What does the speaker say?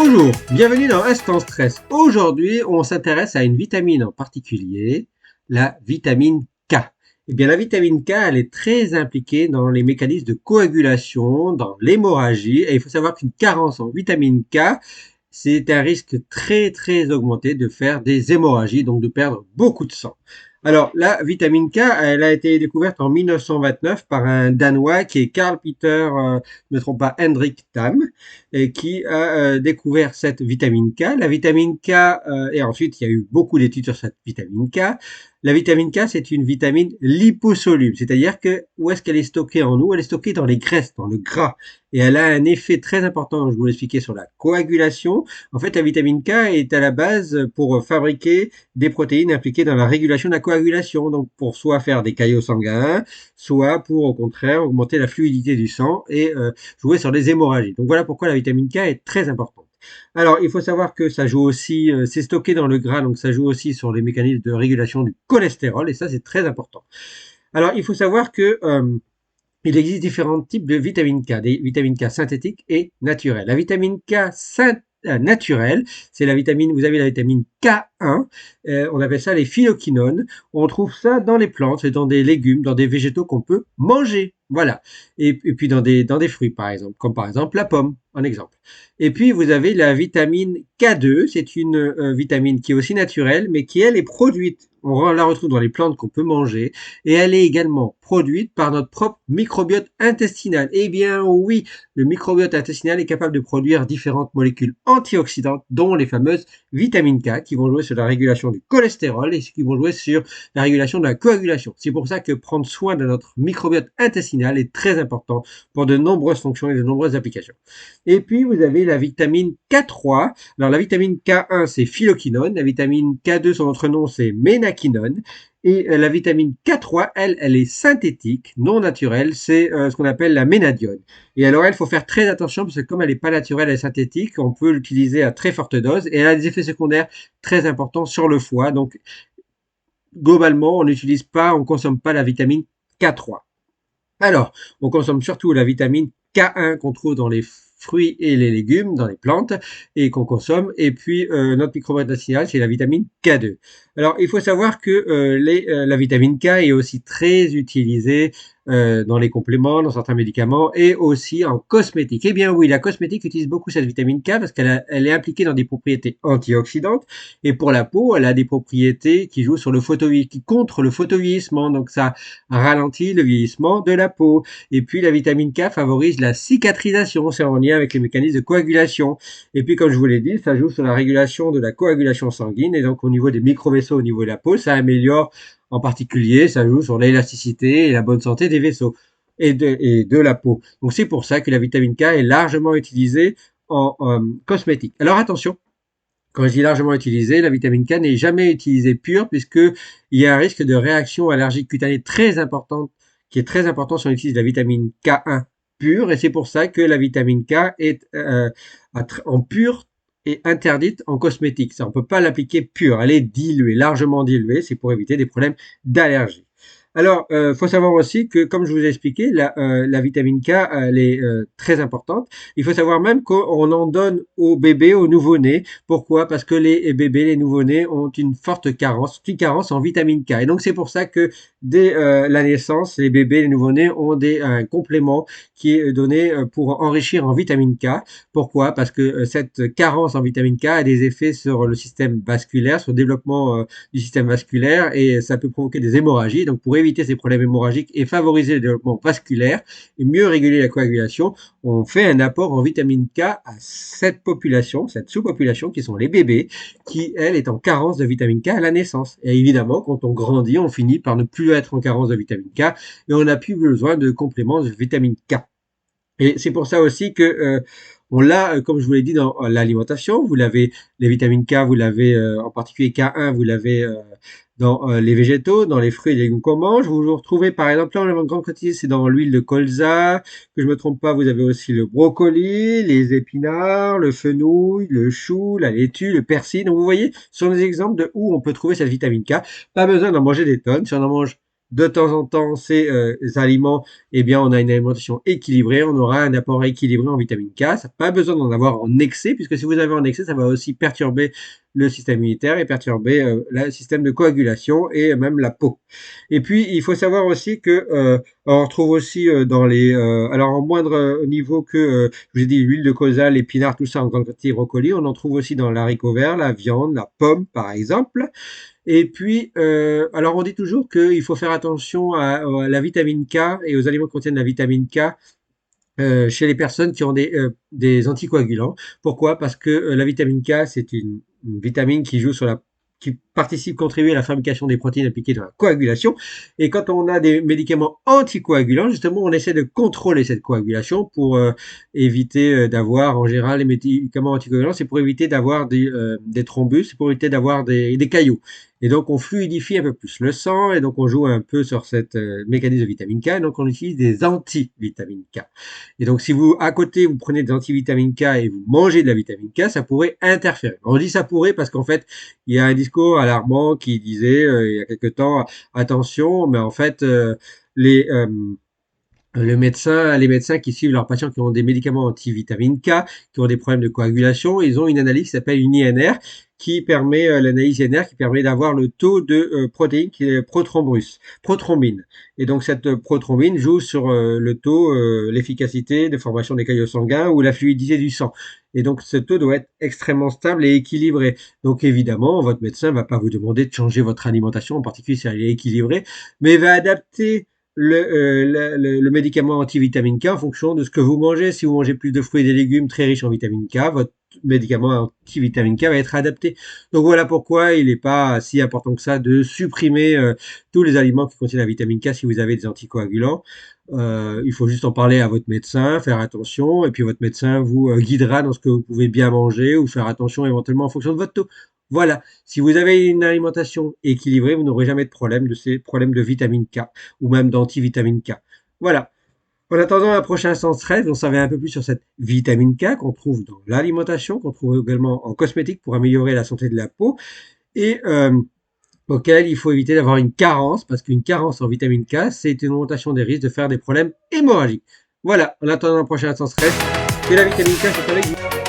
Bonjour, bienvenue dans Instant Stress. Aujourd'hui, on s'intéresse à une vitamine en particulier, la vitamine K. Eh bien, la vitamine K, elle est très impliquée dans les mécanismes de coagulation, dans l'hémorragie, et il faut savoir qu'une carence en vitamine K, c'est un risque très augmenté de faire des hémorragies, donc de perdre beaucoup de sang. Alors, la vitamine K, elle a été découverte en 1929 par un Danois qui est Carl Peter, je ne me trompe pas, Hendrik Tam, et qui a découvert cette vitamine K. La vitamine K, et ensuite il y a eu beaucoup d'études sur cette vitamine K. La vitamine K, c'est une vitamine liposoluble, c'est-à-dire que où est-ce qu'elle est stockée en nous? Elle est stockée dans les graisses, dans le gras, et elle a un effet très important, je vous l'expliquais, sur la coagulation. En fait, la vitamine K est à la base pour fabriquer des protéines impliquées dans la régulation de la coagulation, donc pour soit faire des caillots sanguins, soit pour au contraire augmenter la fluidité du sang et jouer sur les hémorragies. Donc voilà pourquoi la vitamine K est très importante. Alors, il faut savoir que ça joue aussi, c'est stocké dans le gras, donc ça joue aussi sur les mécanismes de régulation du cholestérol, et ça, c'est très important. Alors, il faut savoir que il existe différents types de vitamine K, des vitamines K synthétiques et naturelles. La vitamine K naturelle, c'est la vitamine, vous avez la vitamine K1, on appelle ça les phytoquinones. On trouve ça dans les plantes, dans des légumes, dans des végétaux qu'on peut manger. Voilà. Et puis dans des fruits, par exemple, comme par exemple la pomme, un exemple. Et puis vous avez la vitamine K2, c'est une vitamine qui est aussi naturelle, mais qui elle est produite. On la retrouve dans les plantes qu'on peut manger, et elle est également produite par notre propre microbiote intestinal. Eh bien oui, le microbiote intestinal est capable de produire différentes molécules antioxydantes, dont les fameuses vitamines K, qui vont jouer sur la régulation du cholestérol et qui vont jouer sur la régulation de la coagulation. C'est pour ça que prendre soin de notre microbiote intestinal est très important pour de nombreuses fonctions et de nombreuses applications. Et puis, vous avez la vitamine K3. Alors, la vitamine K1, c'est phytoquinone. La vitamine K2, son autre nom, c'est ménaquinone. Et la vitamine K3, elle est synthétique, non naturelle, c'est ce qu'on appelle la ménadione. Et alors, il faut faire très attention parce que comme elle n'est pas naturelle, elle est synthétique, on peut l'utiliser à très forte dose et elle a des effets secondaires très importants sur le foie. Donc, globalement, on n'utilise pas, on consomme pas la vitamine K3. Alors, on consomme surtout la vitamine K1 qu'on trouve dans les fruits et les légumes, dans les plantes, et qu'on consomme. Et puis, notre microbiote intestinal, c'est la vitamine K2. Alors, il faut savoir que la vitamine K est aussi très utilisée dans les compléments, dans certains médicaments, et aussi en cosmétique. Eh bien oui, la cosmétique utilise beaucoup cette vitamine K parce qu'elle est impliquée dans des propriétés antioxydantes. Et pour la peau, elle a des propriétés qui jouent sur qui contre le photovieillissement. Donc, ça ralentit le vieillissement de la peau. Et puis, la vitamine K favorise la cicatrisation. C'est en lien avec les mécanismes de coagulation. Et puis, comme je vous l'ai dit, ça joue sur la régulation de la coagulation sanguine. Et donc, au niveau des micro-vaisseaux, au niveau de la peau, ça améliore en particulier, ça joue sur l'élasticité et la bonne santé des vaisseaux et de la peau. Donc, c'est pour ça que la vitamine K est largement utilisée en cosmétique. Alors, attention, quand je dis largement utilisée, la vitamine K n'est jamais utilisée pure puisqu'il y a un risque de réaction allergique cutanée très importante, qui est très important si on utilise la vitamine K1 pure. Et c'est pour ça que la vitamine K est en pure et interdite en cosmétique. Ça, on ne peut pas l'appliquer pure. Elle est diluée, largement diluée. C'est pour éviter des problèmes d'allergie. Alors, faut savoir aussi que, comme je vous ai expliqué, la vitamine K, elle est très importante. Il faut savoir même qu'on en donne aux bébés, aux nouveau-nés. Pourquoi? Parce que les bébés, les nouveau-nés ont une forte carence, une carence en vitamine K. Et donc, c'est pour ça que dès la naissance, les bébés, les nouveau-nés ont un complément qui est donné pour enrichir en vitamine K. Pourquoi? Parce que cette carence en vitamine K a des effets sur le système vasculaire, sur le développement du système vasculaire et ça peut provoquer des hémorragies. Donc, pour éviter ces problèmes hémorragiques et favoriser le développement vasculaire et mieux réguler la coagulation, on fait un apport en vitamine K à cette population, cette sous-population qui sont les bébés, qui, elle, est en carence de vitamine K à la naissance. Et évidemment, quand on grandit, on finit par ne plus être en carence de vitamine K et on n'a plus besoin de compléments de vitamine K. Et c'est pour ça aussi que on l'a, comme je vous l'ai dit, dans l'alimentation. Vous l'avez, les vitamines K, vous l'avez en particulier K1, vous l'avez dans les végétaux, dans les fruits et légumes qu'on mange. Vous le retrouvez par exemple, là, on a une grande quantité, c'est dans l'huile de colza. Que je me trompe pas, vous avez aussi le brocoli, les épinards, le fenouil, le chou, la laitue, le persil. Donc vous voyez, ce sont des exemples de où on peut trouver cette vitamine K. Pas besoin d'en manger des tonnes. Si on en mange de temps en temps ces aliments, eh bien, on a une alimentation équilibrée, on aura un apport équilibré en vitamine K. Ça n'a pas besoin d'en avoir en excès, puisque si vous avez en excès, ça va aussi perturber le système immunitaire et perturber le système de coagulation et même la peau. Et puis, il faut savoir aussi que on retrouve aussi dans les, alors en moindre niveau que, je vous ai dit, l'huile de colza, l'épinard, tout ça en grande quantité, brocoli, on en trouve aussi dans l'haricot vert, la viande, la pomme, par exemple. Et puis, alors on dit toujours qu'il faut faire attention à la vitamine K et aux aliments qui contiennent la vitamine K chez les personnes qui ont des anticoagulants. Pourquoi? Parce que la vitamine K, c'est une vitamine qui joue sur qui participe, contribue à la fabrication des protéines impliquées dans la coagulation. Et quand on a des médicaments anticoagulants, justement, on essaie de contrôler cette coagulation pour éviter d'avoir, en général, les médicaments anticoagulants, c'est pour éviter d'avoir des thrombus, c'est pour éviter d'avoir des caillots. Et donc, on fluidifie un peu plus le sang, et donc on joue un peu sur cette mécanisme de vitamine K, et donc on utilise des antivitamines K. Et donc, si vous, à côté, vous prenez des antivitamines K et vous mangez de la vitamine K, ça pourrait interférer. On dit ça pourrait parce qu'en fait, il y a un discours alarmant qui disait, il y a quelque temps, attention, mais en fait, les, euh, les médecins qui suivent leurs patients qui ont des médicaments anti-vitamine K, qui ont des problèmes de coagulation, ils ont une analyse qui s'appelle une INR, qui permet, l'analyse INR, qui permet d'avoir le taux de protéines qui est prothrombine. Et donc cette prothrombine joue sur le taux, l'efficacité de formation des caillots sanguins ou la fluidité du sang. Et donc ce taux doit être extrêmement stable et équilibré. Donc évidemment, votre médecin ne va pas vous demander de changer votre alimentation, en particulier si elle est équilibrée, mais va adapter le médicament anti-vitamine K en fonction de ce que vous mangez. Si vous mangez plus de fruits et des légumes très riches en vitamine K, votre médicament anti-vitamine K va être adapté. Donc voilà pourquoi il n'est pas si important que ça de supprimer tous les aliments qui contiennent la vitamine K si vous avez des anticoagulants. Il faut juste en parler à votre médecin, faire attention, et puis votre médecin vous guidera dans ce que vous pouvez bien manger ou faire attention éventuellement en fonction de votre taux. Voilà, si vous avez une alimentation équilibrée, vous n'aurez jamais de problème de ces problèmes de vitamine K ou même d'antivitamine K. Voilà. En attendant un prochain Sans Stress, on savait un peu plus sur cette vitamine K qu'on trouve dans l'alimentation, qu'on trouve également en cosmétique pour améliorer la santé de la peau et auquel il faut éviter d'avoir une carence parce qu'une carence en vitamine K, c'est une augmentation des risques de faire des problèmes hémorragiques. Voilà, en attendant un prochain Sans Stress, que la vitamine K, c'est avec vous.